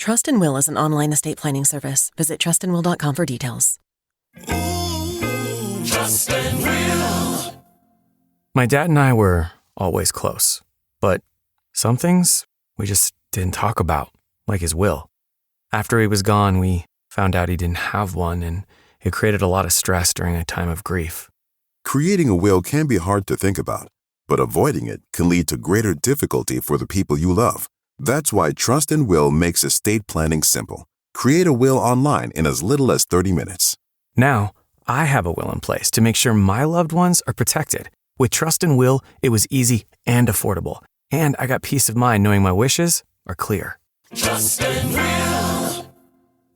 Trust and Will is an online estate planning service. Visit trustandwill.com for details. Ooh, Trust and Will. My dad and I were always close, but some things we just didn't talk about, like his will. After he was gone, we found out he didn't have one, and it created a lot of stress during a time of grief. Creating a will can be hard to think about, but avoiding it can lead to greater difficulty for the people you love. That's why Trust and Will makes estate planning simple. Create a will online in as little as 30 minutes. Now, I have a will in place to make sure my loved ones are protected. With Trust and Will, it was easy and affordable, and I got peace of mind knowing my wishes are clear. Trust and Will.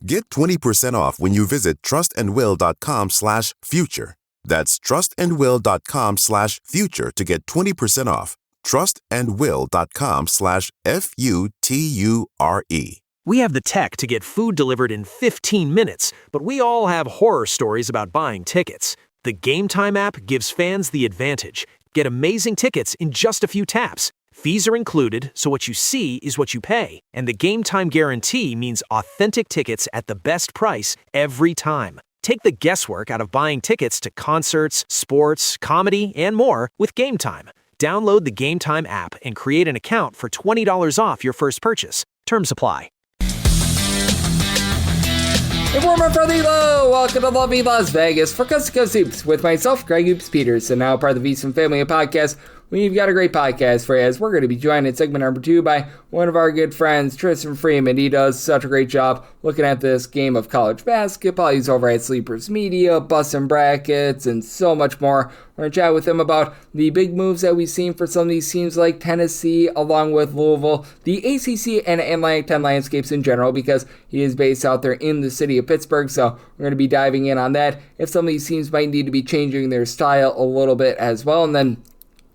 Get 20% off when you visit trustandwill.com/future. That's trustandwill.com/future to get 20% off. trustandwill.com/FUTURE. We have the tech to get food delivered in 15 minutes, but we all have horror stories about buying tickets. The Game Time app gives fans the advantage. Get amazing tickets in just a few taps. Fees are included, so what you see is what you pay. And the Game Time guarantee means authentic tickets at the best price every time. Take the guesswork out of buying tickets to concerts, sports, comedy, and more with Game Time. Download the Game Time app and create an account for $20 off your first purchase. Terms apply. A warm and friendly hello! Welcome to lovely Las Vegas for Coast to Coast Hoops with myself, Greg Hoops Peterson, now part of the Bustin family of podcasts. We've got a great podcast for you as we're going to be joined in segment number 2 by one of our good friends, Tristan Freeman. He does such a great job looking at this game of college basketball. He's over at Sleepers Media, Bustin brackets, and so much more. We're going to chat with him about the big moves that we've seen for some of these teams like Tennessee, along with Louisville, the ACC and Atlantic 10 landscapes in general, because he is based out there in the city of Pittsburgh. So we're going to be diving in on that. If some of these teams might need to be changing their style a little bit as well. And then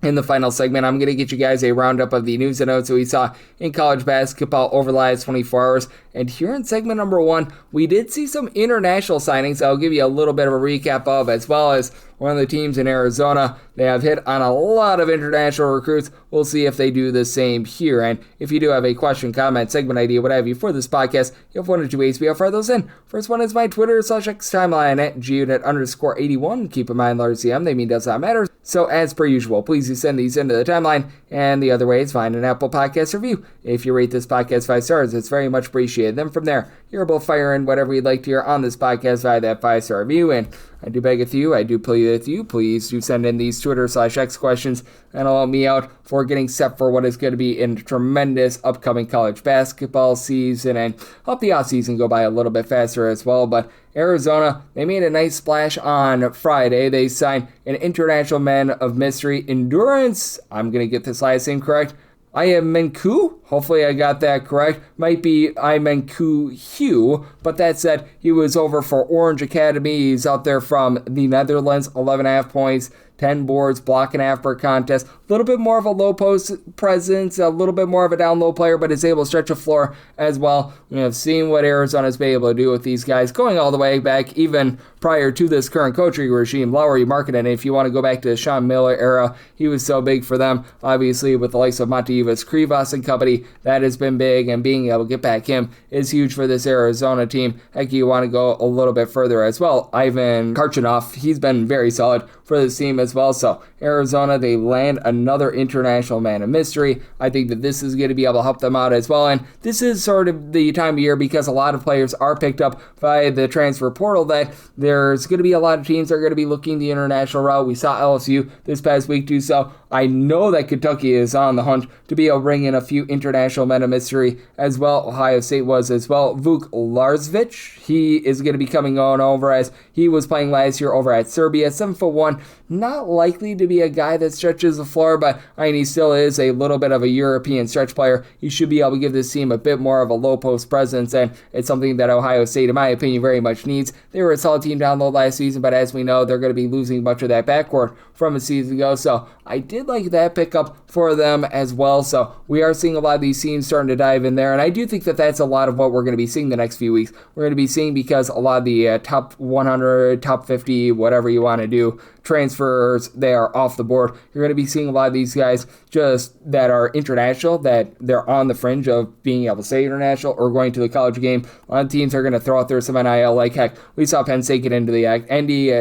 in the final segment, I'm going to get you guys a roundup of the news and notes that we saw in college basketball over the last 24 hours. And here in segment number 1, we did see some international signings I'll give you a little bit of a recap of, as well as one of the teams in Arizona. They have hit on a lot of international recruits. We'll see if they do the same here. And if you do have a question, comment, segment idea, what have you for this podcast, you have one or two ways to fire those in. First one is my Twitter/X timeline at gunit_81. Keep in mind, large CM, they mean does not matter. So as per usual, please do send these into the timeline. And the other way is find an Apple Podcast review. If you rate this podcast 5 stars, it's very much appreciated. Then from there, you're able to fire in whatever you'd like to hear on this podcast via that 5-star review. And I do beg with you, I do plead with you, please do send in these Twitter/X questions and help me out for getting set for what is going to be a tremendous upcoming college basketball season and help the offseason go by a little bit faster as well. But Arizona, they made a nice splash on Friday. They signed an international man of mystery, Endurance. I'm going to get this last name correct. Iamenku, hopefully I got that correct. Might be Iamenku Hugh, but that said, he was over for Orange Academy. He's out there from the Netherlands, 11.5 points, 10 boards, block and a half per contest. A little bit more of a low post presence, a little bit more of a down low player, but is able to stretch a floor as well. We have seen what Arizona's been able to do with these guys going all the way back, even prior to this current coaching regime. Lowry Markkanen, if you want to go back to the Sean Miller era, he was so big for them. Obviously, with the likes of Montevideo Krivas and company, that has been big, and being able to get back him is huge for this Arizona team. Heck, you want to go a little bit further as well. Ivan Karchinov, he's been very solid for this team as well. So Arizona, they land another international man of mystery. I think that this is going to be able to help them out as well. And this is sort of the time of year, because a lot of players are picked up via the transfer portal, that there's going to be a lot of teams that are going to be looking the international route. We saw LSU this past week too. So I know that Kentucky is on the hunt to be able to bring in a few international men of mystery as well. Ohio State was as well. Vuk Larsvich, he is going to be coming on over, as he was playing last year over at Serbia. 7'1", not likely to be a guy that stretches the floor, but I mean, he still is a little bit of a European stretch player. He should be able to give this team a bit more of a low post presence, and it's something that Ohio State, in my opinion, very much needs. They were a solid team down low last season, but as we know, they're going to be losing much of that backcourt from a season ago. So I did did like that pickup for them as well. So we are seeing a lot of these teams starting to dive in there. And I do think that that's a lot of what we're going to be seeing the next few weeks. We're going to be seeing, because a lot of the top 100, top 50, whatever you want to do, transfers, they are off the board. You're going to be seeing a lot of these guys just that are international, that they're on the fringe of being able to say international or going to the college game. A lot of teams are going to throw out there some NIL. Like, heck, we saw Penn State get into the act. Andy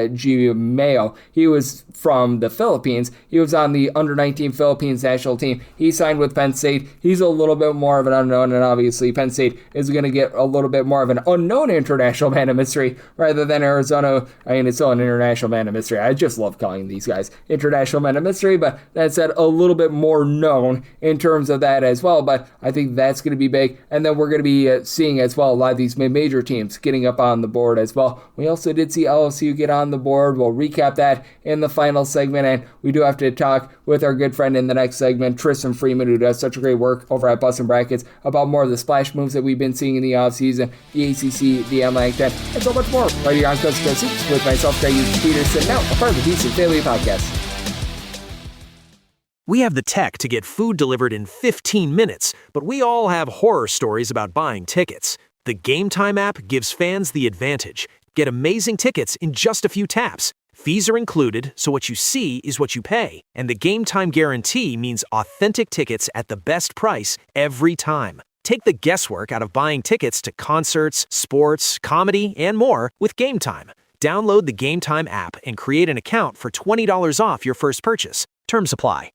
Mayo, he was from the Philippines. He was on the under-19 Philippines national team. He signed with Penn State. He's a little bit more of an unknown, and obviously Penn State is going to get a little bit more of an unknown international man of mystery rather than Arizona. I mean, it's still an international man of mystery. I just love calling these guys international men of mystery, but that said, a little bit more known in terms of that as well. But I think that's going to be big. And then we're going to be seeing as well a lot of these major teams getting up on the board as well. We also did see LSU get on the board. We'll recap that in the final segment, and we do have to talk with our good friend in the next segment, Tristan Freeman, who does such great work over at Bustin Brackets, about more of the splash moves that we've been seeing in the offseason, the ACC, the ACC A10, and so much more right here on Coast to Coast Hoops with myself, Greg Peterson, now a part of the Bustin Family Podcast. We have the tech to get food delivered in 15 minutes, but we all have horror stories about buying tickets. The Game Time app gives fans the advantage. Get amazing tickets in just a few taps. Fees are included, so what you see is what you pay. And the Game Time guarantee means authentic tickets at the best price every time. Take the guesswork out of buying tickets to concerts, sports, comedy, and more with Game Time. Download the Game Time app and create an account for $20 off your first purchase. Terms apply.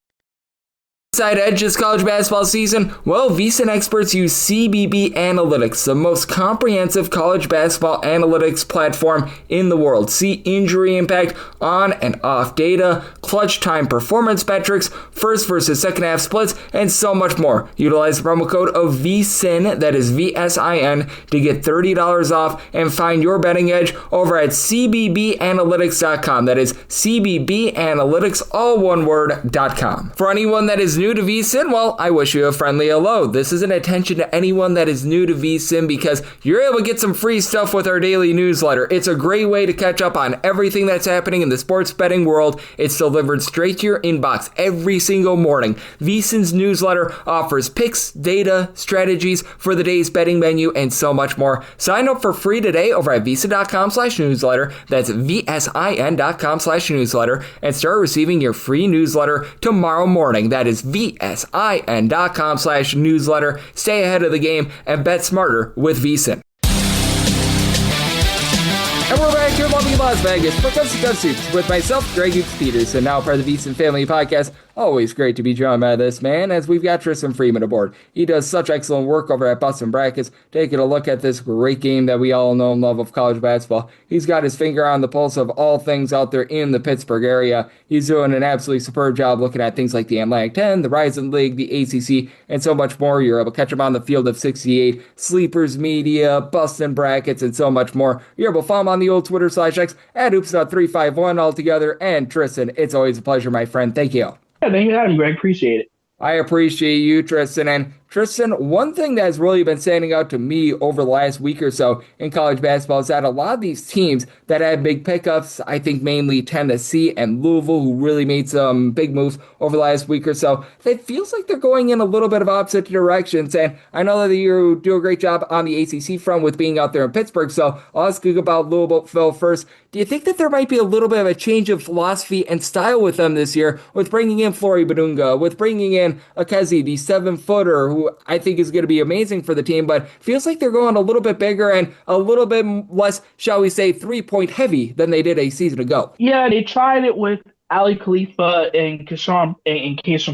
Side edge this college basketball season? Well, VSiN experts use CBB Analytics, the most comprehensive college basketball analytics platform in the world. See injury impact, on and off data, clutch time performance metrics, first versus second half splits, and so much more. Utilize the promo code of VSiN, that is VSIN, to get $30 off and find your betting edge over at cbbanalytics.com. That is cbbanalytics, all one word.com. For anyone that is new to VSiN, well, I wish you a friendly hello. This is an attention to anyone that is new to VSiN because you're able to get some free stuff with our daily newsletter. It's a great way to catch up on everything that's happening in the sports betting world. It's delivered straight to your inbox every single morning. VSiN's newsletter offers picks, data, strategies for the day's betting menu, and so much more. Sign up for free today over at VSiN.com/newsletter. That's VSIN.com/newsletter, and start receiving your free newsletter tomorrow morning. That is VSIN.com/newsletter. Stay ahead of the game and bet smarter with VSiN. And we're back here in lovely Las Vegas for Coast to Coast Hoops with myself, Greg Peterson, now part of the VSiN Family Podcast. Always great to be joined by this man, as we've got Tristan Freeman aboard. He does such excellent work over at Bustin Brackets, taking a look at this great game that we all know and love of college basketball. He's got his finger on the pulse of all things out there in the Pittsburgh area. He's doing an absolutely superb job looking at things like the ACC A10, the Rising League, the ACC, and so much more. You're able to catch him on the Field of 68, Sleepers Media, Bustin Brackets, and so much more. You're able to follow him on the old Twitter/X at Oops.351 altogether. And Tristan, it's always a pleasure, my friend. Thank you. Yeah, thank you for having me, Greg. Appreciate it. I appreciate you, Tristan. And Tristan, one thing that has really been standing out to me over the last week or so in college basketball is that a lot of these teams that had big pickups, I think mainly Tennessee and Louisville, who really made some big moves over the last week or so, it feels like they're going in a little bit of opposite directions. And I know that you do a great job on the ACC front with being out there in Pittsburgh, so I'll ask you about Louisville first. Do you think that there might be a little bit of a change of philosophy and style with them this year, with bringing in Flory Badunga, with bringing in Akezi, the 7-footer, who I think is going to be amazing for the team, but feels like they're going a little bit bigger and a little bit less, shall we say, three-point heavy than they did a season ago? Yeah, they tried it with Ali Khalifa and Kayshawn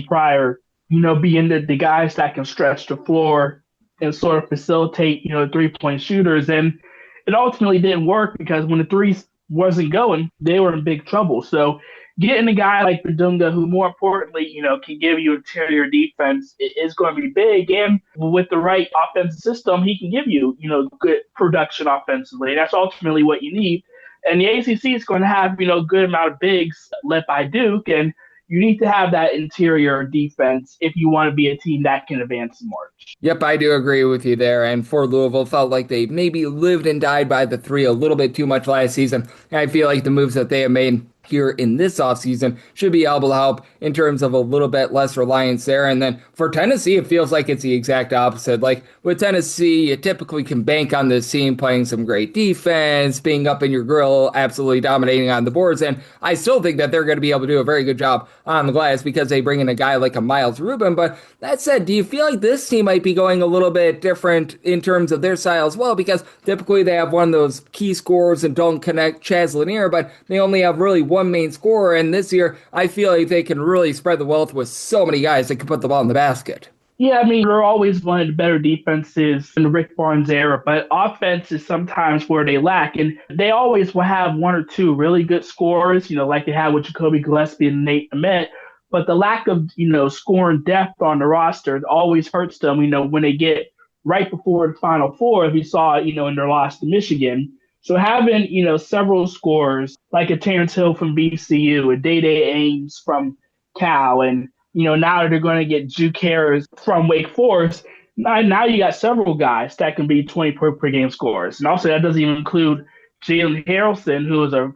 Pryor, being the guys that can stretch the floor and sort of facilitate, three-point shooters. And it ultimately didn't work because when the threes wasn't going, they were in big trouble. So getting a guy like Badunga, who more importantly, can give you interior defense, is going to be big. And with the right offensive system, he can give you, good production offensively. And that's ultimately what you need. And the ACC is going to have, good amount of bigs led by Duke. And you need to have that interior defense if you want to be a team that can advance in March. Yep, I do agree with you there. And for Louisville, felt like they maybe lived and died by the three a little bit too much last season. And I feel like the moves that they have made here in this offseason should be able to help in terms of a little bit less reliance there. And then for Tennessee, it feels like it's the exact opposite. Like with Tennessee, you typically can bank on this team playing some great defense, being up in your grill, absolutely dominating on the boards. And I still think that they're going to be able to do a very good job on the glass because they bring in a guy like a Miles Rubin. But that said, do you feel like this team might be going a little bit different in terms of their style as well? Because typically they have one of those key scorers and don't connect Chaz Lanier, but they only have really one main scorer, and this year I feel like they can really spread the wealth with so many guys that can put the ball in the basket. Yeah, I mean, they're always one of the better defenses in the Rick Barnes era, but offense is sometimes where they lack, and they always will have one or two really good scorers, like they had with Jacoby Gillespie and Nate Ahmet, but the lack of, scoring depth on the roster always hurts them, when they get right before the Final Four, as we saw, in their loss to Michigan. So having, several scorers like a Terrence Hill from VCU, a Day-Day Ames from Cal, and, now they're going to get Juke Harris from Wake Forest. Now you got several guys that can be 20 per game scorers. And also that doesn't even include Jalen Harrelson, who is a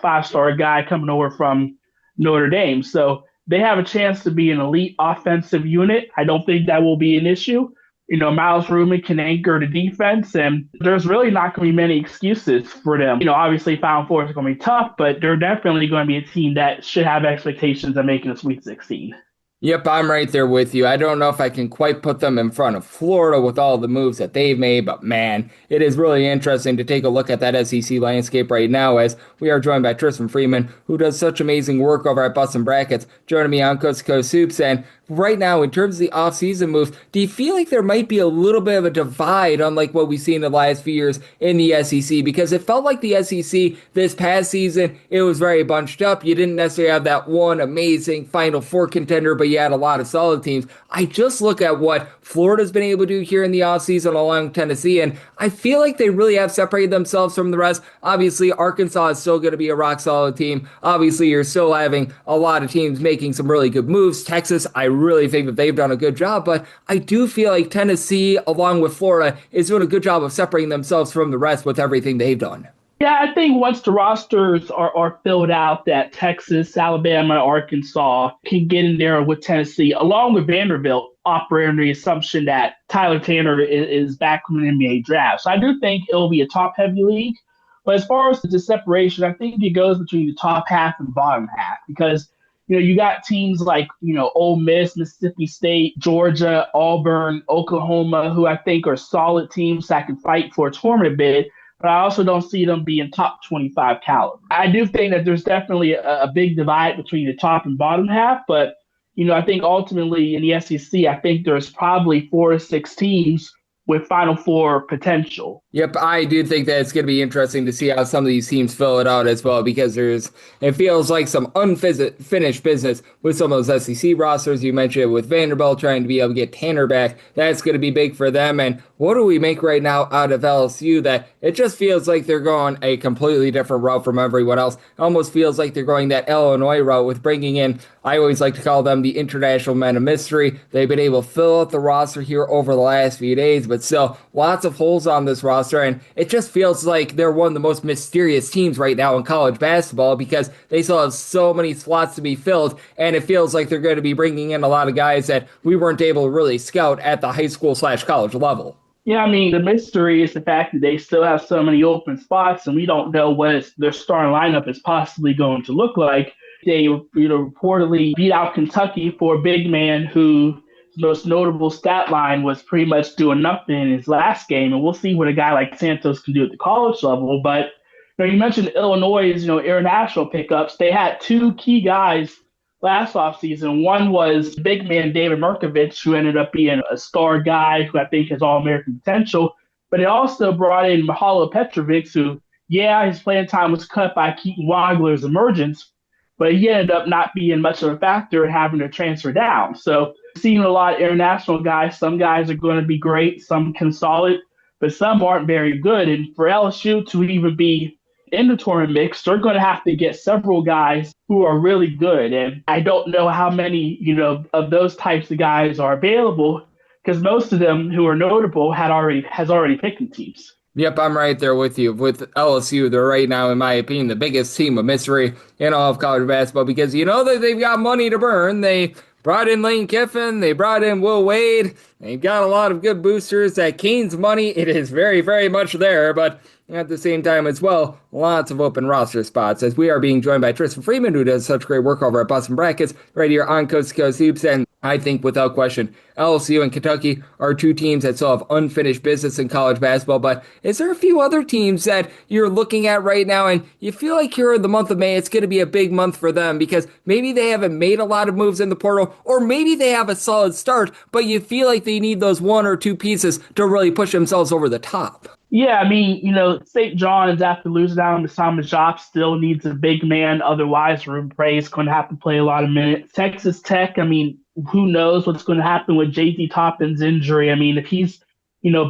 5-star guy coming over from Notre Dame. So they have a chance to be an elite offensive unit. I don't think that will be an issue. Miles Rubin can anchor the defense, and there's really not going to be many excuses for them. Obviously, Final Four is going to be tough, but they're definitely going to be a team that should have expectations of making a Sweet 16. Yep, I'm right there with you. I don't know if I can quite put them in front of Florida with all the moves that they've made, but man, it is really interesting to take a look at that SEC landscape right now as we are joined by Tristan Freeman, who does such amazing work over at Bustin Brackets, joining me on Coast to Coast Hoops. And right now, in terms of the offseason moves, do you feel like there might be a little bit of a divide unlike what we've seen in the last few years in the SEC? Because it felt like the SEC this past season, it was very bunched up. You didn't necessarily have that one amazing Final Four contender, but you had a lot of solid teams. I just look at what Florida's been able to do here in the offseason along Tennessee, and I feel like they really have separated themselves from the rest. Obviously, Arkansas is still going to be a rock-solid team. Obviously, you're still having a lot of teams making some really good moves. Texas, I really think that they've done a good job, but I do feel like Tennessee, along with Florida, is doing a good job of separating themselves from the rest with everything they've done. Yeah, I think once the rosters are filled out, that Texas, Alabama, Arkansas can get in there with Tennessee, along with Vanderbilt, operating the assumption that Tyler Tanner is back from the NBA draft. So I do think it'll be a top-heavy league. But as far as the separation, I think it goes between the top half and the bottom half because, you got teams like, Ole Miss, Mississippi State, Georgia, Auburn, Oklahoma, who I think are solid teams that can fight for a tournament bid. But I also don't see them being top 25 caliber. I do think that there's definitely a big divide between the top and bottom half, but, I think ultimately in the SEC, I think there's probably 4 to 6 teams with Final Four potential. Yep, I do think that it's going to be interesting to see how some of these teams fill it out as well, because it feels like some unfinished business with some of those SEC rosters. You mentioned with Vanderbilt trying to be able to get Tanner back. That's going to be big for them. And what do we make right now out of LSU that it just feels like they're going a completely different route from everyone else? It almost feels like they're going that Illinois route with bringing in, I always like to call them the international men of mystery. They've been able to fill out the roster here over the last few days, but still lots of holes on this roster. And it just feels like they're one of the most mysterious teams right now in college basketball because they still have so many slots to be filled. And it feels like they're going to be bringing in a lot of guys that we weren't able to really scout at the high school / college level. Yeah, I mean, the mystery is the fact that they still have so many open spots and we don't know what their starting lineup is possibly going to look like. They, reportedly beat out Kentucky for a big man who most notable stat line was pretty much doing nothing in his last game. And we'll see what a guy like Santos can do at the college level. But you mentioned Illinois' international pickups. They had 2 key guys last offseason. One was big man David Merkovich, who ended up being a star guy who I think has All-American potential. But it also brought in Mahalo Petrovic, who, his playing time was cut by Keaton Wagler's emergence, but he ended up not being much of a factor and having to transfer down. So seeing a lot of international guys, some guys are going to be great, some can solid, but some aren't very good. And for LSU to even be in the tournament mix, they're going to have to get several guys who are really good. And I don't know how many, of those types of guys are available because most of them who are notable has already picked the teams. Yep, I'm right there with you. With LSU, they're right now, in my opinion, the biggest team of mystery in all of college basketball because you know that they've got money to burn. They brought in Lane Kiffin, they brought in Will Wade, they've got a lot of good boosters. That Kane's money, it is very, very much there, but at the same time as well, lots of open roster spots as we are being joined by Tristan Freeman, who does such great work over at Bustin Brackets right here on Coast to Coast Hoops. And I think without question, LSU and Kentucky are two teams that still have unfinished business in college basketball. But is there a few other teams that you're looking at right now and you feel like here in the month of May, it's going to be a big month for them because maybe they haven't made a lot of moves in the portal or maybe they have a solid start, but you feel like they need those one or two pieces to really push themselves over the top? Yeah, I mean, St. John's, after losing out to Simon Jop, still needs a big man. Otherwise, Ruben Bray is going to have to play a lot of minutes. Texas Tech, I mean, who knows what's going to happen with J.T. Toppin's injury. I mean, if he's,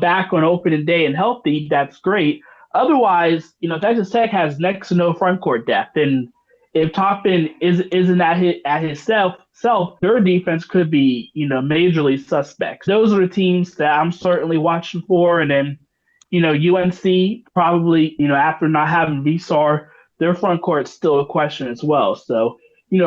back on opening day and healthy, that's great. Otherwise, Texas Tech has next to no front court depth. And if Toppin isn't at his self, their defense could be, majorly suspect. Those are the teams that I'm certainly watching for. And then, UNC probably, after not having Visar, their front court is still a question as well. So,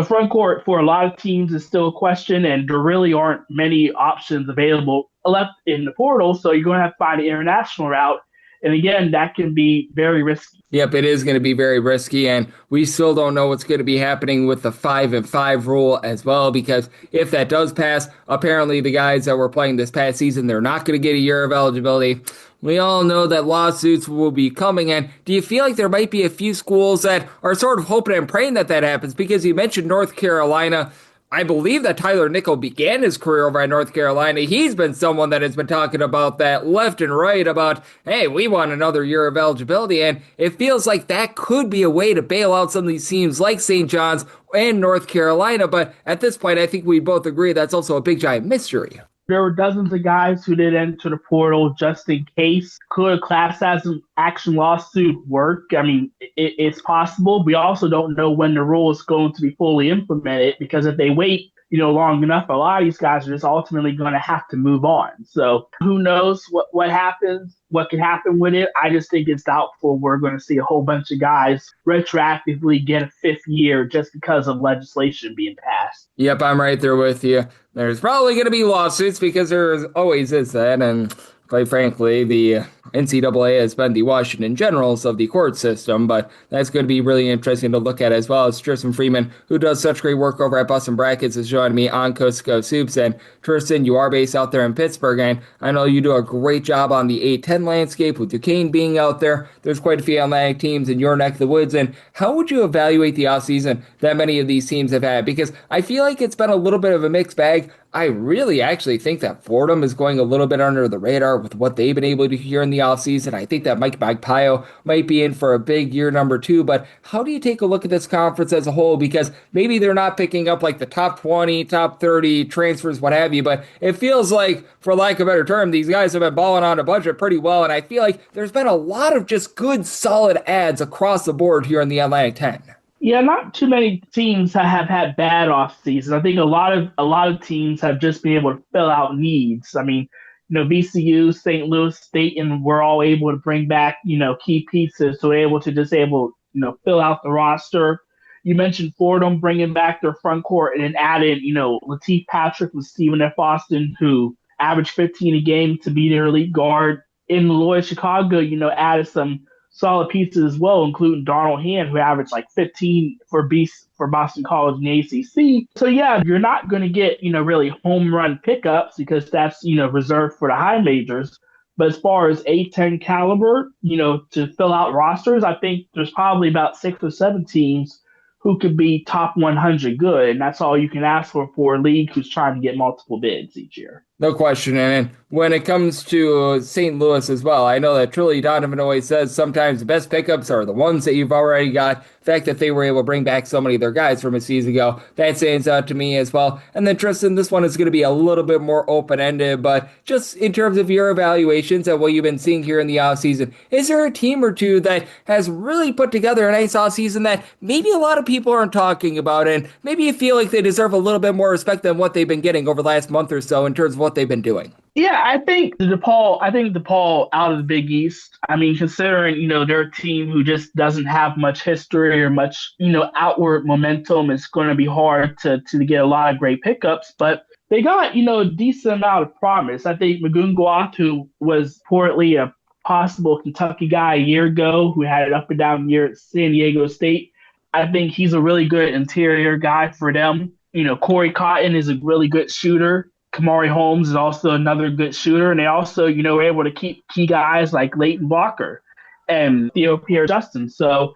front court for a lot of teams is still a question, and there really aren't many options available left in the portal. So you're going to have to find an international route. And again, that can be very risky. Yep, it is going to be very risky, and we still don't know what's going to be happening with the 5-and-5 rule as well, because if that does pass, apparently the guys that were playing this past season, they're not going to get a year of eligibility. We all know that lawsuits will be coming, and do you feel like there might be a few schools that are sort of hoping and praying that happens? Because you mentioned North Carolina. I believe that Tyler Nickel began his career over at North Carolina. He's been someone that has been talking about that left and right about, hey, we want another year of eligibility. And it feels like that could be a way to bail out some of these teams like St. John's and North Carolina. But at this point, I think we both agree that's also a big giant mystery. There were dozens of guys who did enter the portal just in case. Could a class action lawsuit work? I mean, it's possible. We also don't know when the rule is going to be fully implemented because if they wait, long enough, a lot of these guys are just ultimately going to have to move on. So who knows what happens, what can happen with it. I just think it's doubtful we're going to see a whole bunch of guys retroactively get a fifth year just because of legislation being passed. Yep, I'm right there with you. There's probably going to be lawsuits because there always is that, and quite frankly, the NCAA has been the Washington Generals of the court system, but that's going to be really interesting to look at as well. As Tristan Freeman, who does such great work over at Bustin Brackets, is joining me on Coast to Coast Hoops. And Tristan, you are based out there in Pittsburgh, and I know you do a great job on the A10 landscape with Duquesne being out there. There's quite a few Atlantic teams in your neck of the woods, and how would you evaluate the offseason that many of these teams have had? Because I feel like it's been a little bit of a mixed bag. I really actually think that Fordham is going a little bit under the radar with what they've been able to hear in the offseason. I think that Mike Magpayo might be in for a big year number 2, but how do you take a look at this conference as a whole? Because maybe they're not picking up like the top 20, top 30 transfers, what have you, but it feels like, for lack of a better term, these guys have been balling on a budget pretty well, and I feel like there's been a lot of just good, solid ads across the board here in the Atlantic 10. Yeah, not too many teams have had bad off seasons. I think a lot of teams have just been able to fill out needs. I mean, VCU, St. Louis State, and we're all able to bring back, key pieces, so we're able to fill out the roster. You mentioned Fordham bringing back their front court and then adding, Lateef Patrick with Stephen F. Austin, who averaged 15 a game to be their elite guard. In Loyola Chicago, added some solid pieces as well, including Darnell Hand, who averaged like 15 for Boston College in the ACC. So yeah, you're not going to get, really home run pickups because that's, reserved for the high majors. But as far as A10 caliber, to fill out rosters, I think there's probably about 6 or 7 teams who could be top 100 good. And that's all you can ask for a league who's trying to get multiple bids each year. No question. And when it comes to St. Louis as well, I know that Trilly Donovan always says sometimes the best pickups are the ones that you've already got. The fact that they were able to bring back so many of their guys from a season ago, that stands out to me as well. And then Tristan, this one is going to be a little bit more open-ended, but just in terms of your evaluations of what you've been seeing here in the offseason, is there a team or two that has really put together a nice offseason that maybe a lot of people aren't talking about, and maybe you feel like they deserve a little bit more respect than what they've been getting over the last month or so in terms of what they've been doing. Yeah, I think DePaul out of the Big East. I mean, considering, they're a team who just doesn't have much history or much, outward momentum, it's going to be hard to get a lot of great pickups. But they got, a decent amount of promise. I think Magungwath, who was reportedly a possible Kentucky guy a year ago, who had an up and down year at San Diego State, I think he's a really good interior guy for them. Corey Cotton is a really good shooter. Kamari Holmes is also another good shooter. And they also, were able to keep key guys like Leighton Blocker and Theo Pierre-Justin. So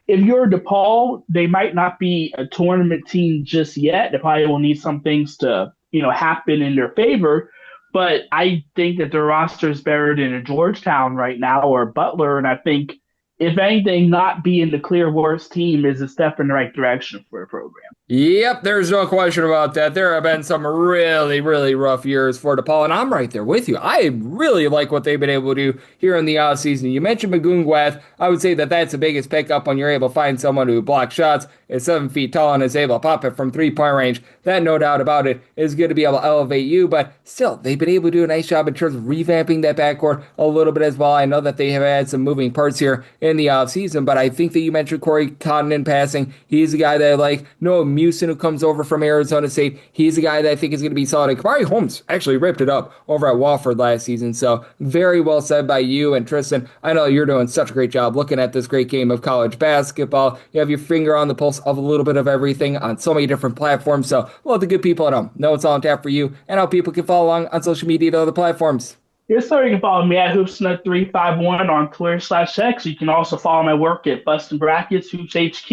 if you're DePaul, they might not be a tournament team just yet. They probably will need some things to, happen in their favor. But I think that their roster is better than a Georgetown right now or Butler. And I think, if anything, not being the clear worst team is a step in the right direction for the program. Yep, there's no question about that. There have been some really, really rough years for DePaul, and I'm right there with you. I really like what they've been able to do here in the offseason. You mentioned Magungwath. I would say that that's the biggest pickup when you're able to find someone who blocks shots, is 7 feet tall, and is able to pop it from three-point range. That, no doubt about it, is going to be able to elevate you, but still, they've been able to do a nice job in terms of revamping that backcourt a little bit as well. I know that they have had some moving parts here in the offseason, but I think that you mentioned Corey Cotton in passing. He's a guy that I like. Noah Musin, who comes over from Arizona State, he's a guy that I think is going to be solid. And Kamari Holmes actually ripped it up over at Wofford last season, so very well said by you and Tristan. I know you're doing such a great job looking at this great game of college basketball. You have your finger on the pulse of a little bit of everything on so many different platforms, so let the good people at home know it's all on tap for you and how people can follow along on social media and other platforms. Yes, sir. You can follow me at HoopsNut351 on Twitter/X. You can also follow my work at Bustin Brackets, Hoops HQ,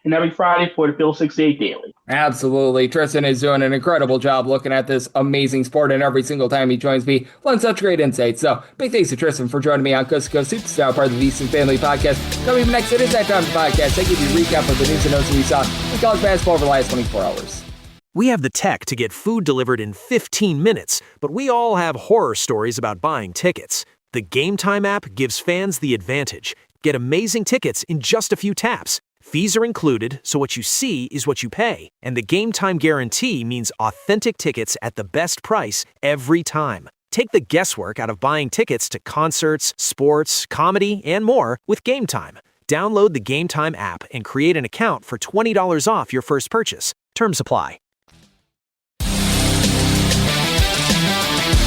and every Friday for the Phil 68 Daily. Absolutely. Tristan is doing an incredible job looking at this amazing sport, and every single time he joins me, learn such great insights. So, big thanks to Tristan for joining me on Coast to Coast Hoops, now part of the Bustin Family Podcast. Coming up next, it is that time of the podcast. I give you a recap of the news and notes we saw in college basketball over the last 24 hours. We have the tech to get food delivered in 15 minutes, but we all have horror stories about buying tickets. The Game Time app gives fans the advantage. Get amazing tickets in just a few taps. Fees are included, so what you see is what you pay. And the Game Time guarantee means authentic tickets at the best price every time. Take the guesswork out of buying tickets to concerts, sports, comedy, and more with Game Time. Download the Game Time app and create an account for $20 off your first purchase. Terms apply.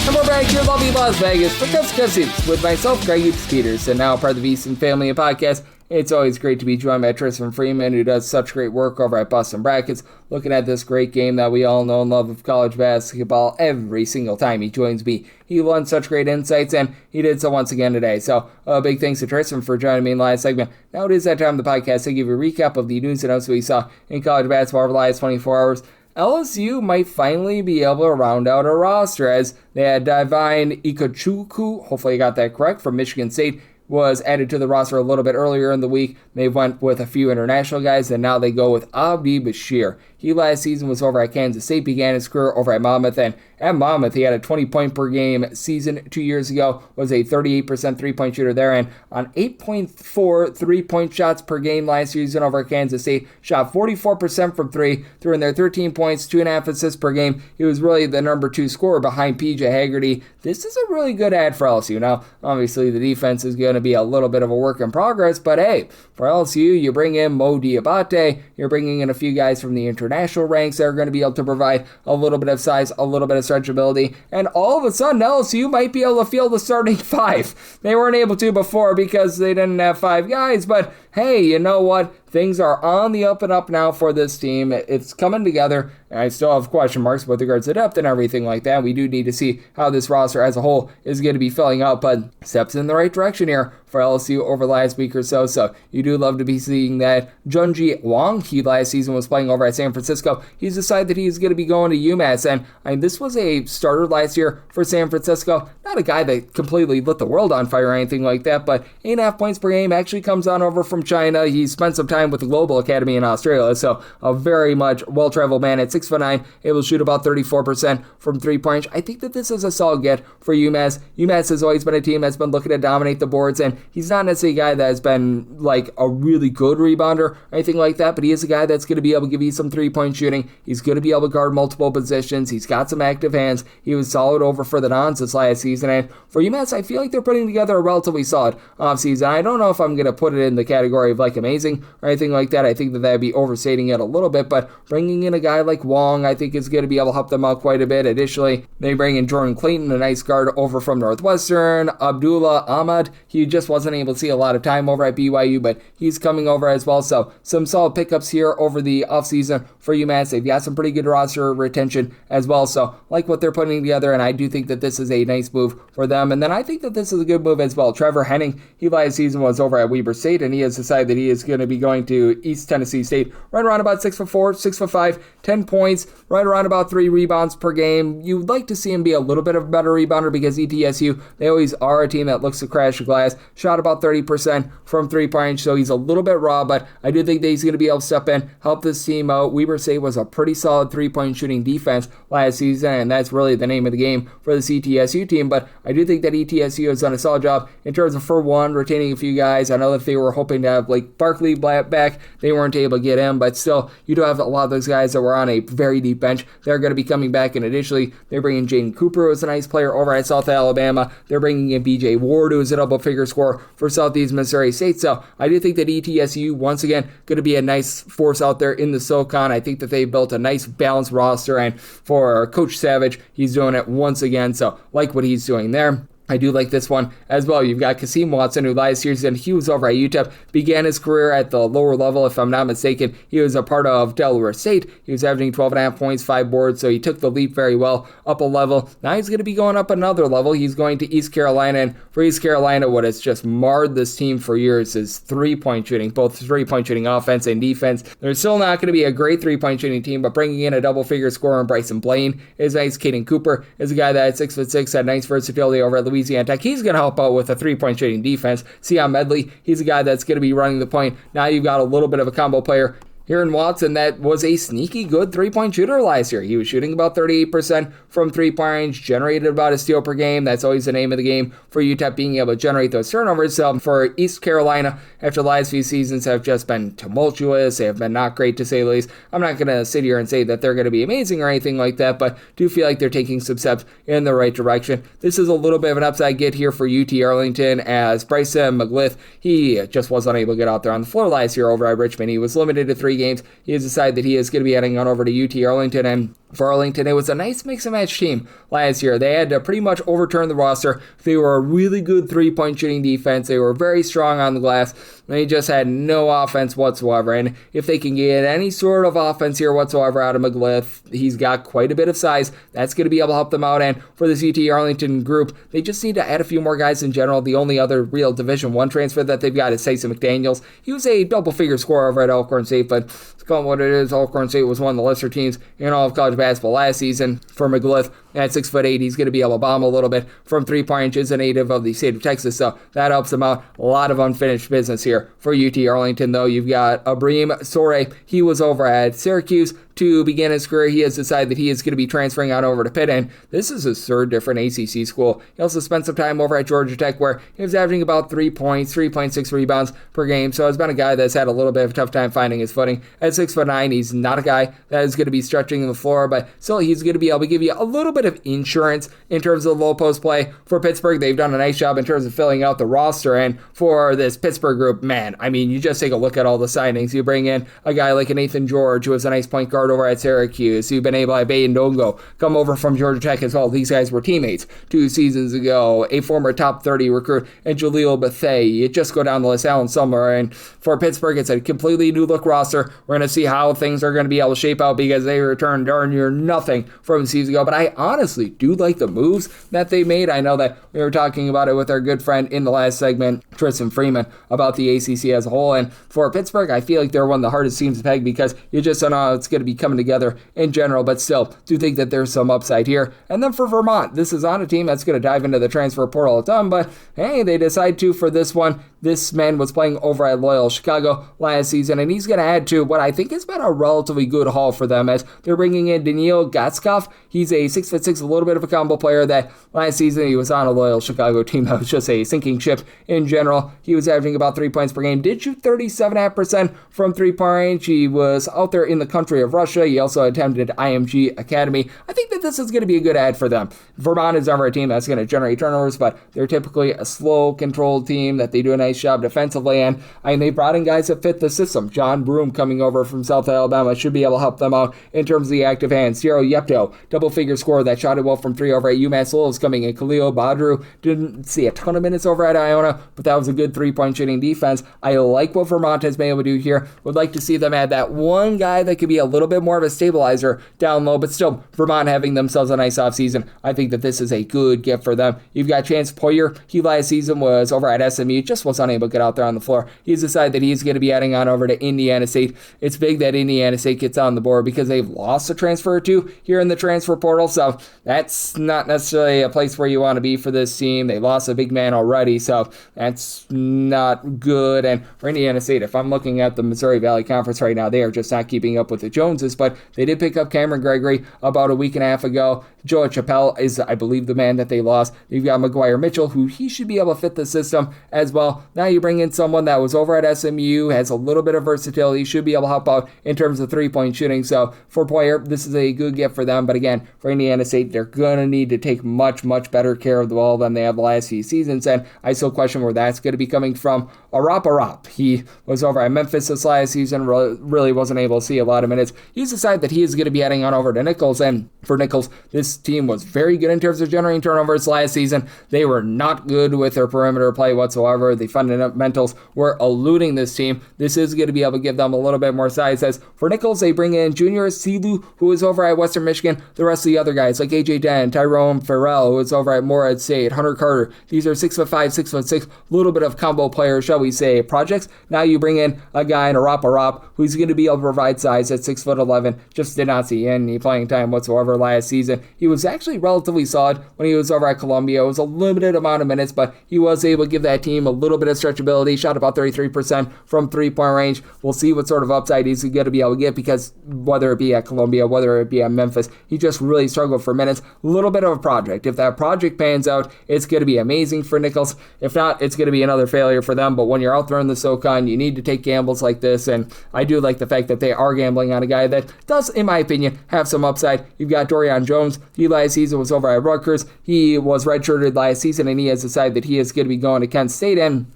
And we're back here in lovely Las Vegas for Coast to Coast Hoops with myself, Greg Hoops Peters, and now part of the Bustin Family Podcast. It's always great to be joined by Tristan Freeman, who does such great work over at Bustin Brackets, looking at this great game that we all know and love of college basketball every single time he joins me. He learns such great insights, and he did so once again today. So, big thanks to Tristan for joining me in the last segment. Now it is that time of the podcast to give you a recap of the news and notes we saw in college basketball over the last 24 hours. LSU might finally be able to round out a roster as they had Divine Ikechukwu, hopefully I got that correct, from Michigan State, was added to the roster a little bit earlier in the week. They went with a few international guys, and now they go with Abdi Bashir. He last season was over at Kansas State, began his career over at Monmouth, and at Monmouth he had a 20-point-per-game season 2 years ago, was a 38% three-point shooter there, and on 8.4 three-point shots per game last season over at Kansas State, shot 44% from three, threw in there 13 points, 2.5 assists per game. He was really the number 2 scorer behind P.J. Haggerty. This is a really good ad for LSU. Now, obviously the defense is going to be a little bit of a work in progress, but hey, for LSU, you bring in Mo Diabate, you're bringing in a few guys from the international ranks that are going to be able to provide a little bit of size, a little bit of stretchability, and all of a sudden LSU might be able to field the starting 5. They weren't able to before because they didn't have 5 guys, but hey, you know what? Things are on the up and up now for this team. It's coming together, and I still have question marks with regards to depth and everything like that. We do need to see how this roster as a whole is going to be filling out, but steps in the right direction here for LSU over the last week or so. So you do love to be seeing that. Junji Wong, he last season was playing over at San Francisco. He's decided that he's going to be going to UMass, and I mean, this was a starter last year for San Francisco. Not a guy that completely lit the world on fire or anything like that, but 8.5 points per game, actually comes on over from China. He spent some time time with the Global Academy in Australia, so a very much well-traveled man at 6'9", able to shoot about 34% from three-point range. I think that this is a solid get for UMass. UMass has always been a team that's been looking to dominate the boards, and he's not necessarily a guy that has been like a really good rebounder or anything like that, but he is a guy that's going to be able to give you some three-point shooting. He's going to be able to guard multiple positions. He's got some active hands. He was solid over for the Dons this last season, and for UMass, I feel like they're putting together a relatively solid offseason. I don't know if I'm going to put it in the category of like amazing or anything like that. I think that would be overstating it a little bit, but bringing in a guy like Wong, I think is going to be able to help them out quite a bit. Additionally, they bring in Jordan Clayton, a nice guard over from Northwestern. Abdullah Ahmad, he just wasn't able to see a lot of time over at BYU, but he's coming over as well. So some solid pickups here over the offseason for UMass. They've got some pretty good roster retention as well. So like what they're putting together, and I do think that this is a nice move for them. And then I think that this is a good move as well. Trevor Henning, he last season was over at Weber State, and he has decided that he is going to be going to East Tennessee State, right around about 6'4", 6'5", 10 points, right around about 3 rebounds per game. You'd like to see him be a little bit of a better rebounder because ETSU, they always are a team that looks to crash the glass. Shot about 30% from three-point range, so he's a little bit raw, but I do think that he's going to be able to step in, help this team out. Weber State was a pretty solid three-point shooting defense last season, and that's really the name of the game for this ETSU team, but I do think that ETSU has done a solid job in terms of, for one, retaining a few guys. I know that they were hoping to have like Barkley back. They weren't able to get him, but still, you do have a lot of those guys that were on a very deep bench. They're going to be coming back, and additionally, they're bringing Jaden Cooper, who's a nice player over at South Alabama. They're bringing in BJ Ward, who's a double-figure scorer for Southeast Missouri State. So I do think that ETSU, once again, going to be a nice force out there in the SoCon. I think that they built a nice balanced roster, and for Coach Savage, he's doing it once again. So like what he's doing there. I do like this one as well. You've got Kasim Watson, who last season, he was over at UTEP, began his career at the lower level, if I'm not mistaken. He was a part of Delaware State. He was averaging 12.5 points, 5 boards, so he took the leap very well up a level. Now he's going to be going up another level. He's going to East Carolina, and for East Carolina, what has just marred this team for years is three-point shooting, both three-point shooting offense and defense. They're still not going to be a great three-point shooting team, but bringing in a double-figure scorer in Bryson Blaine is nice. Caden Cooper is a guy that at 6'6", had nice versatility over at Louisiana Tech. He's going to help out with a three-point shooting defense. Sion Medley, he's a guy that's going to be running the point. Now you've got a little bit of a combo player here in Watson that was a sneaky good three-point shooter last year. He was shooting about 38% from three-point range, generated about a steal per game. That's always the name of the game for UTEP, being able to generate those turnovers. So for East Carolina, after the last few seasons have just been tumultuous, they have been not great to say the least. I'm not going to sit here and say that they're going to be amazing or anything like that, but do feel like they're taking some steps in the right direction. This is a little bit of an upside get here for UT Arlington, as Bryson McGlith, he just wasn't able to get out there on the floor last year over at Richmond. He was limited to 3 games. He has decided that he is going to be heading on over to UT Arlington, and for Arlington, it was a nice mix-and-match team last year. They had to pretty much overturn the roster. They were a really good three-point shooting defense. They were very strong on the glass. They just had no offense whatsoever, and if they can get any sort of offense here whatsoever out of McGlith, he's got quite a bit of size. That's going to be able to help them out, and for this UT Arlington group, they just need to add a few more guys in general. The only other real Division I transfer that they've got is Tyson McDaniels. He was a double-figure scorer over at Elkhorn State, but it's called what it is. Elkhorn State was one of the lesser teams in all of college basketball last season. For McGlith, at 6'8", he's going to be able to bomb a little bit from 3-point range. Is a native of the state of Texas, so that helps him out. A lot of unfinished business here for UT Arlington, though. You've got Abrim Sore. He was over at Syracuse to begin his career. He has decided that he is going to be transferring on over to Pitt, and this is his third different ACC school. He also spent some time over at Georgia Tech, where he was averaging about 3 points, 3.6 rebounds per game, so has been a guy that's had a little bit of a tough time finding his footing. At 6'9", he's not a guy that is going to be stretching the floor, but still he's going to be able to give you a little bit of insurance in terms of the low post play. For Pittsburgh, they've done a nice job in terms of filling out the roster, and for this Pittsburgh group, man, I mean, you just take a look at all the signings. You bring in a guy like a Nathan George, who is a nice point guard over at Syracuse. You've been able to have Bay and Ndongo come over from Georgia Tech as well. These guys were teammates 2 seasons ago. A former top 30 recruit, and Jaleel Bethea. You just go down the list, Alan Summer, and for Pittsburgh, it's a completely new look roster. We're going to see how things are going to be able to shape out, because they returned darn near nothing from a season ago. But I honestly do like the moves that they made. I know that we were talking about it with our good friend in the last segment, Tristan Freeman about the ACC as a whole. And for Pittsburgh, I feel like they're one of the hardest teams to peg because you just don't know how it's going to be coming together in general, but still do think that there's some upside here. And then for Vermont, this is on a team that's going to dive into the transfer portal a ton, but hey, they decide to for this one. This man was playing over at Loyola Chicago last season, and he's going to add to what I think has been a relatively good haul for them as they're bringing in Daniil Gatskov. He's a 6'6", a little bit of a combo player that last season he was on a Loyola Chicago team that was just a sinking ship in general. He was averaging about 3 points per game, did shoot 37.5% from three-point range. He was out there in the country of Russia. He also attended IMG Academy. I think that this is going to be a good ad for them. Vermont is never a team that's going to generate turnovers, but they're typically a slow, controlled team that they do a nice job defensively, and they brought in guys that fit the system. John Broome coming over from South Alabama should be able to help them out in terms of the active hands. Ciro Yepto, double-figure scorer that shot it well from three over at UMass Lowell, is coming in. Khalil Badru didn't see a ton of minutes over at Iona, but that was a good three-point shooting defense. I like what Vermont has been able to do here. Would like to see them add that one guy that could be a little bit more of a stabilizer down low, but still, Vermont having themselves a nice offseason. I think that this is a good gift for them. You've got Chance Poyer. He last season was over at SMU, just was unable to get out there on the floor. He's decided that he's going to be adding on over to Indiana State. It's big that Indiana State gets on the board because they've lost a transfer or two here in the transfer portal, so that's not necessarily a place where you want to be for this team. They lost a big man already, so that's not good. And for Indiana State, if I'm looking at the Missouri Valley Conference right now, they are just not keeping up with the Joneses, but they did pick up Cameron Gregory about a week and a half ago. Joe Chappelle is, I believe, the man that they lost. You've got McGuire Mitchell, who he should be able to fit the system as well. Now you bring in someone that was over at SMU, has a little bit of versatility, should be able to help out in terms of three-point shooting. So for Poyer, this is a good gift for them. But again, for Indiana State, they're going to need to take much, much better care of the ball than they have the last few seasons. And I still question where that's going to be coming from. Arap. He was over at Memphis this last season, really wasn't able to see a lot of minutes. He's decided that he is going to be heading on over to Nichols. And for Nichols, this team was very good in terms of generating turnovers last season. They were not good with their perimeter play whatsoever. The fundamentals were eluding this team. This is going to be able to give them a little bit more size. As for Nichols, they bring in Junior Silu, who is over at Western Michigan. The rest of the other guys, like AJ Den, Tyrone Farrell, who is over at Morehead State, Hunter Carter. These are 6'5", 6'6", little bit of combo players, shall we say, projects. Now you bring in a guy in Arap, who's going to be able to provide size at 6'11". Just did not see any playing time whatsoever last season. He was actually relatively solid when he was over at Columbia. It was a limited amount of minutes, but he was able to give that team a little bit of stretchability. Shot about 33% from three-point range. We'll see what sort of upside he's going to be able to get because whether it be at Columbia, whether it be at Memphis, he just really struggled for minutes. A little bit of a project. If that project pans out, it's going to be amazing for Nichols. If not, it's going to be another failure for them. But when you're out there in the SoCon, you need to take gambles like this, and I do like the fact that they are gambling on a guy that does, in my opinion, have some upside. You've got Dorian Jones. He last season was over at Rutgers. He was redshirted last season, and he has decided that he is going to be going to Kent State, and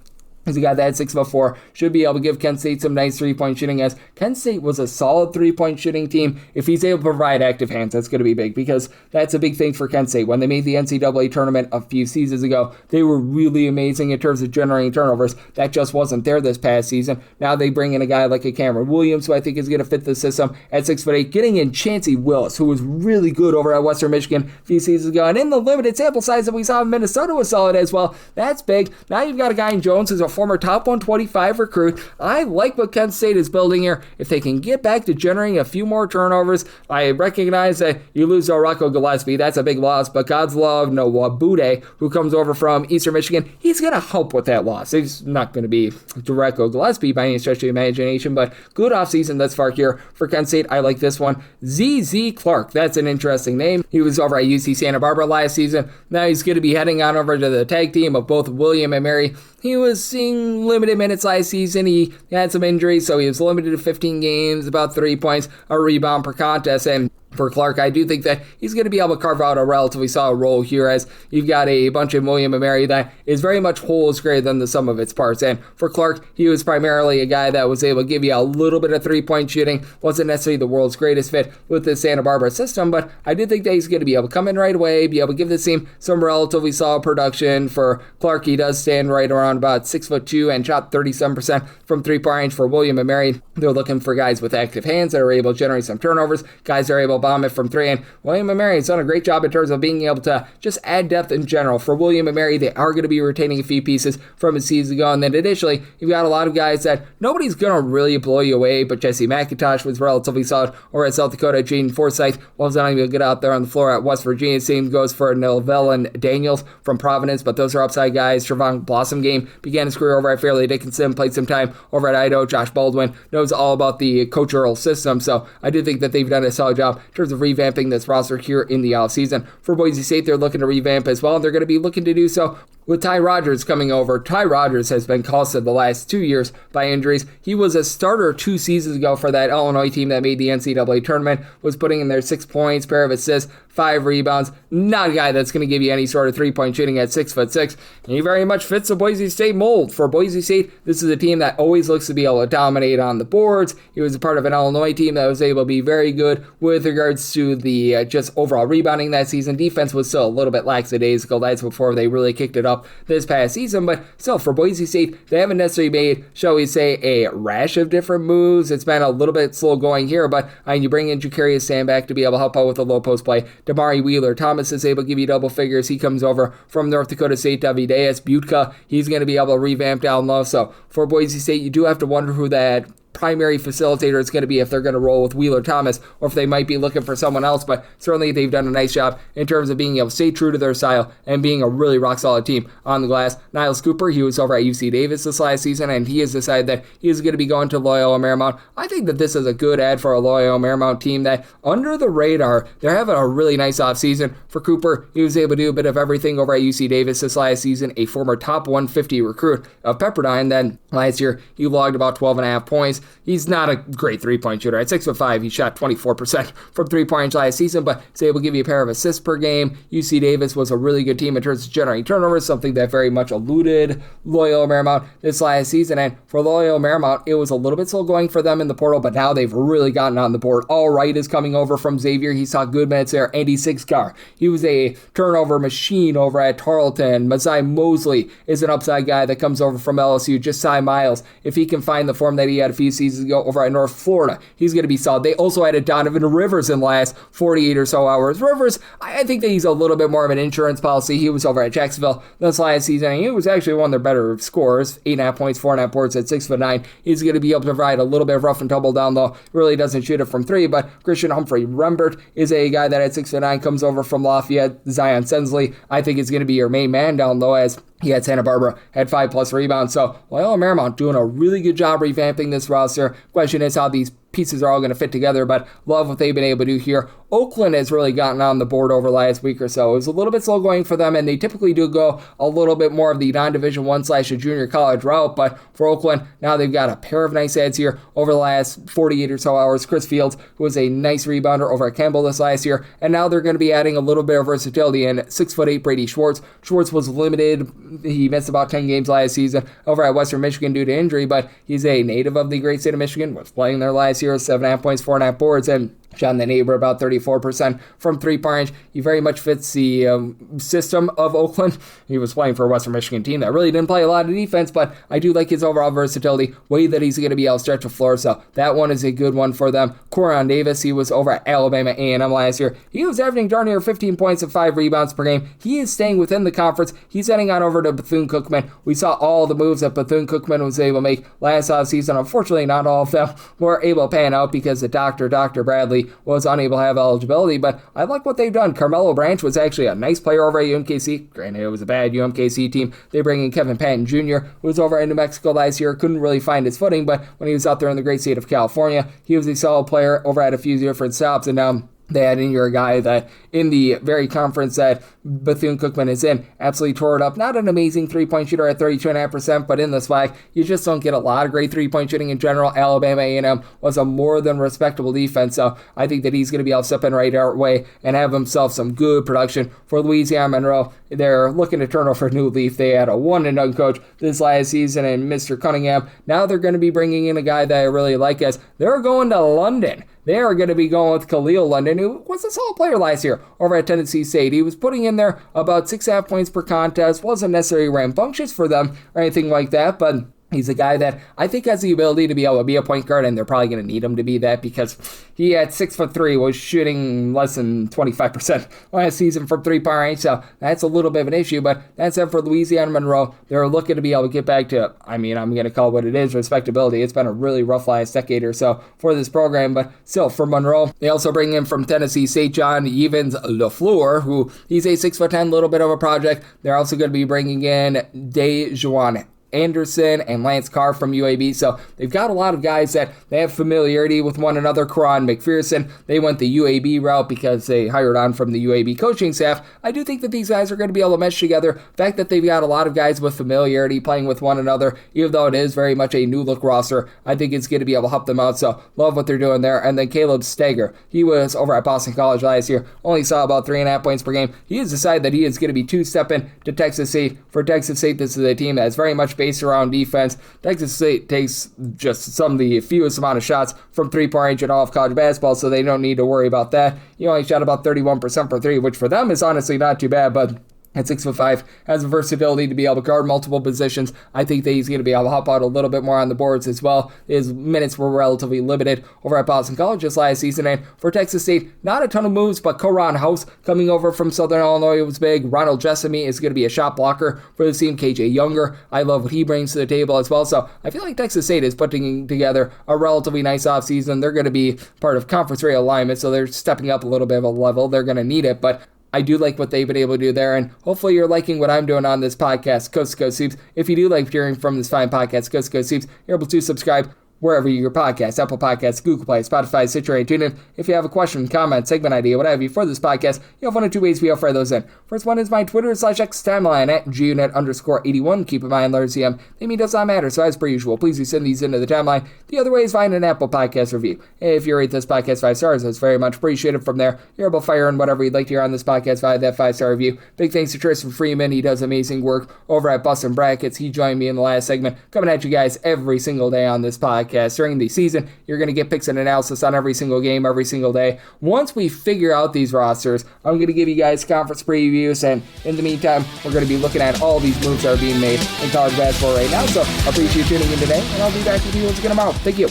he's a guy that 6'4", should be able to give Kent State some nice three-point shooting, as Kent State was a solid three-point shooting team. If he's able to provide active hands, that's going to be big, because that's a big thing for Kent State. When they made the NCAA tournament a few seasons ago, they were really amazing in terms of generating turnovers. That just wasn't there this past season. Now they bring in a guy like a Cameron Williams, who I think is going to fit the system at 6'8", getting in Chancey Willis, who was really good over at Western Michigan a few seasons ago, and in the limited sample size that we saw in Minnesota was solid as well. That's big. Now you've got a guy in Jones who's a former top 125 recruit. I like what Kent State is building here. If they can get back to generating a few more turnovers, I recognize that you lose Rocco Gillespie. That's a big loss, but God's love, Nwabude, who comes over from Eastern Michigan, he's going to help with that loss. He's not going to be Rocco Gillespie by any stretch of the imagination, but good offseason thus far here for Kent State. I like this one. ZZ Clark, that's an interesting name. He was over at UC Santa Barbara last season. Now he's going to be heading on over to the tag team of both William and Mary. He was seeing limited minutes last season. He had some injuries, so he was limited to 15 games, about 3 points, a rebound per contest, and for Clark, I do think that he's going to be able to carve out a relatively solid role here, as you've got a bunch of William and Mary that is very much whole is greater than the sum of its parts. And for Clark, he was primarily a guy that was able to give you a little bit of three-point shooting. Wasn't necessarily the world's greatest fit with the Santa Barbara system, but I do think that he's going to be able to come in right away, be able to give this team some relatively solid production. For Clark, he does stand right around about 6'2" and shot 37% from three-point range. For William and Mary, they're looking for guys with active hands that are able to generate some turnovers, guys that are able able to bomb it from three. And William & Mary has done a great job in terms of being able to just add depth in general. For William & Mary, they are going to be retaining a few pieces from a season ago. And then additionally, you've got a lot of guys that nobody's going to really blow you away, but Jesse McIntosh was relatively solid over at South Dakota. Jaden Forsyth was not even good out there on the floor at West Virginia. Same goes for Novell and Daniels from Providence, but those are upside guys. Trevon Blossom game began his career over at Fairleigh Dickinson, played some time over at Idaho. Josh Baldwin knows all about the Coach Earl system, so I do think that they've done a solid job in terms of revamping this roster here in the offseason. For Boise State, they're looking to revamp as well, and they're going to be looking to do so with Ty Rodgers coming over. Ty Rodgers has been costed the last 2 years by injuries. He was a starter 2 seasons ago for that Illinois team that made the NCAA tournament, was putting in their 6 points, pair of assists, 5 rebounds. Not a guy that's going to give you any sort of three-point shooting at 6'6", and he very much fits the Boise State mold. For Boise State, this is a team that always looks to be able to dominate on the boards. He was a part of an Illinois team that was able to be very good with regards to the just overall rebounding that season. Defense was still a little bit lackadaisical. That's before they really kicked it up this past season, but still, for Boise State, they haven't necessarily made, shall we say, a rash of different moves. It's been a little bit slow going here, but you bring in Jacarius Sandback to be able to help out with the low post play. Damari Wheeler Thomas is able to give you double figures. He comes over from North Dakota State. Davideus Butka, he's going to be able to revamp down low. So for Boise State, you do have to wonder who that primary facilitator is going to be, if they're going to roll with Wheeler Thomas or if they might be looking for someone else, but certainly they've done a nice job in terms of being able to stay true to their style and being a really rock solid team on the glass. Niles Cooper, he was over at UC Davis this last season, and he has decided that he is going to be going to Loyola Marymount. I think that this is a good ad for a Loyola Marymount team that, under the radar, they're having a really nice offseason. For Cooper, he was able to do a bit of everything over at UC Davis this last season, a former top 150 recruit of Pepperdine. Then last year, he logged about 12.5 points. He's not a great three-point shooter. At 6'5", he shot 24% from three-point last season, but he's able to give you a pair of assists per game. UC Davis was a really good team in terms of generating turnovers, something that very much eluded Loyola Marymount this last season. And for Loyola Marymount, it was a little bit slow going for them in the portal, but now they've really gotten on the board. All Right is coming over from Xavier. He saw good minutes there. Andy Sigscar, he was a turnover machine over at Tarleton. Masai Mosley is an upside guy that comes over from LSU. Josiah Miles, if he can find the form that he had a few seasons ago over at North Florida, he's going to be solid. They also added Donovan Rivers in the last 48 or so hours. Rivers, I think that he's a little bit more of an insurance policy. He was over at Jacksonville this last season, and he was actually one of their better scorers. 8.5 points, 4.5 boards at 6'9". He's going to be able to provide a little bit of rough and tumble down low. Really doesn't shoot it from three, but Christian Humphrey Rembert is a guy that at 6'9" comes over from Lafayette. Zion Sensley, I think, is going to be your main man down low, as he had Santa Barbara, had 5+ rebounds. So Loyola Marymount doing a really good job revamping this roster. Question is how these pieces are all going to fit together, but love what they've been able to do here. Oakland has really gotten on the board over the last week or so. It was a little bit slow going for them, and they typically do go a little bit more of the non-Division I/junior college route, but for Oakland, now they've got a pair of nice ads here over the last 48 or so hours. Chris Fields, who was a nice rebounder over at Campbell this last year, and now they're going to be adding a little bit of versatility in 6'8" Brady Schwartz. Schwartz was limited. He missed about 10 games last season over at Western Michigan due to injury, but he's a native of the great state of Michigan, was playing there last year, 7.5 points, 4.5 boards, and shot in the neighbor about 34% from three-point range. He very much fits the system of Oakland. He was playing for a Western Michigan team that really didn't play a lot of defense, but I do like his overall versatility, way that he's going to be able to stretch the floor, so that one is a good one for them. Corian Davis, he was over at Alabama A&M last year. He was averaging darn near 15 points and 5 rebounds per game. He is staying within the conference. He's heading on over to Bethune-Cookman. We saw all the moves that Bethune-Cookman was able to make last offseason. Unfortunately, not all of them were able to pan out because the Dr. Bradley was unable to have eligibility, but I like what they've done. Carmelo Branch was actually a nice player over at UMKC. Granted, it was a bad UMKC team. They bring in Kevin Patton Jr., who was over in New Mexico last year, couldn't really find his footing, but when he was out there in the great state of California, he was a solid player over at a few different stops, and now they had in your guy that in the very conference that Bethune-Cookman is in absolutely tore it up. Not an amazing three-point shooter at 32.5%, but in the SWAC, you just don't get a lot of great three-point shooting in general. Alabama A&M was a more than respectable defense, so I think that he's going to be able to step in right our way and have himself some good production for Louisiana Monroe. They're looking to turn over a new leaf. They had a one-and-done coach this last season and Mr. Cunningham. Now they're going to be bringing in a guy that I really like, as they're going to London. They are going to be going with Khalil London, who was a solid player last year over at Tennessee State. He was putting in there about 6.5 points per contest. Wasn't necessarily rambunctious for them or anything like that, but He's a guy that I think has the ability to be able to be a point guard, and they're probably going to need him to be that because he at 6'3" was shooting less than 25% last season from 3-point range, so that's a little bit of an issue. But that's it for Louisiana Monroe. They're looking to be able to get back to, I'm going to call it what it is, respectability. It's been a really rough last decade or so for this program, but still, for Monroe, they also bring in from Tennessee State John Evans LaFleur, who he's a 6'10", little bit of a project. They're also going to be bringing in DeJuan Anderson and Lance Carr from UAB. So they've got a lot of guys that they have familiarity with one another. Karan McPherson, they went the UAB route because they hired on from the UAB coaching staff. I do think that these guys are going to be able to mesh together. The fact that they've got a lot of guys with familiarity playing with one another, even though it is very much a new look roster, I think it's going to be able to help them out. So love what they're doing there. And then Caleb Stager, he was over at Boston College last year, only saw about 3.5 points per game. He has decided that he is going to be two-stepping to Texas State. For Texas State, this is a team that's very much based around defense. Texas State takes just some of the fewest amount of shots from 3-point range in all of college basketball, so they don't need to worry about that. He only shot about 31% for 3, which for them is honestly not too bad, but at 6'5", has the versatility to be able to guard multiple positions. I think that he's going to be able to help out a little bit more on the boards as well. His minutes were relatively limited over at Boston College just last season. And for Texas State, not a ton of moves, but Koron House coming over from Southern Illinois was big. Ronald Jessamy is going to be a shot blocker for the team. KJ Younger, I love what he brings to the table as well. So I feel like Texas State is putting together a relatively nice offseason. They're going to be part of conference realignment, so they're stepping up a little bit of a level. They're going to need it, but I do like what they've been able to do there, and hopefully you're liking what I'm doing on this podcast, Coast to Coast Hoops. If you do like hearing from this fine podcast, Coast to Coast Hoops, you're able to subscribe wherever you get your podcasts, Apple Podcasts, Google Play, Spotify, Stitcher, and TuneIn. If you have a question, comment, segment idea, what have you for this podcast, you have one of two ways we offer those in. First one is my Twitter/X timeline at GUNet_81. Keep in mind, Larry CM, name does not matter, so as per usual, please do send these into the timeline. The other way is find an Apple Podcast review. If you rate this podcast 5 stars, that's very much appreciated. From there, you're able to fire in whatever you'd like to hear on this podcast via that 5-star review. Big thanks to Tristan Freeman. He does amazing work over at Bustin Brackets. He joined me in the last segment, coming at you guys every single day on this podcast. During the season, you're going to get picks and analysis on every single game, every single day. Once we figure out these rosters, I'm going to give you guys conference previews, and in the meantime, we're going to be looking at all these moves that are being made in college basketball right now. So I appreciate you tuning in today, and I'll be back with you once again tomorrow. Thank you.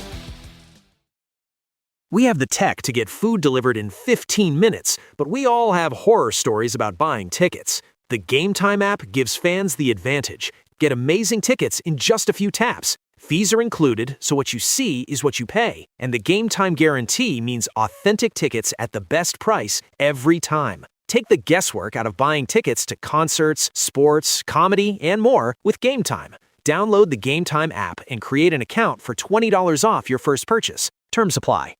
We have the tech to get food delivered in 15 minutes, but we all have horror stories about buying tickets. The Game Time app gives fans the advantage. Get amazing tickets in just a few taps. Fees are included, so what you see is what you pay. And the Game Time guarantee means authentic tickets at the best price every time. Take the guesswork out of buying tickets to concerts, sports, comedy, and more with Game Time. Download the Game Time app and create an account for $20 off your first purchase. Terms apply.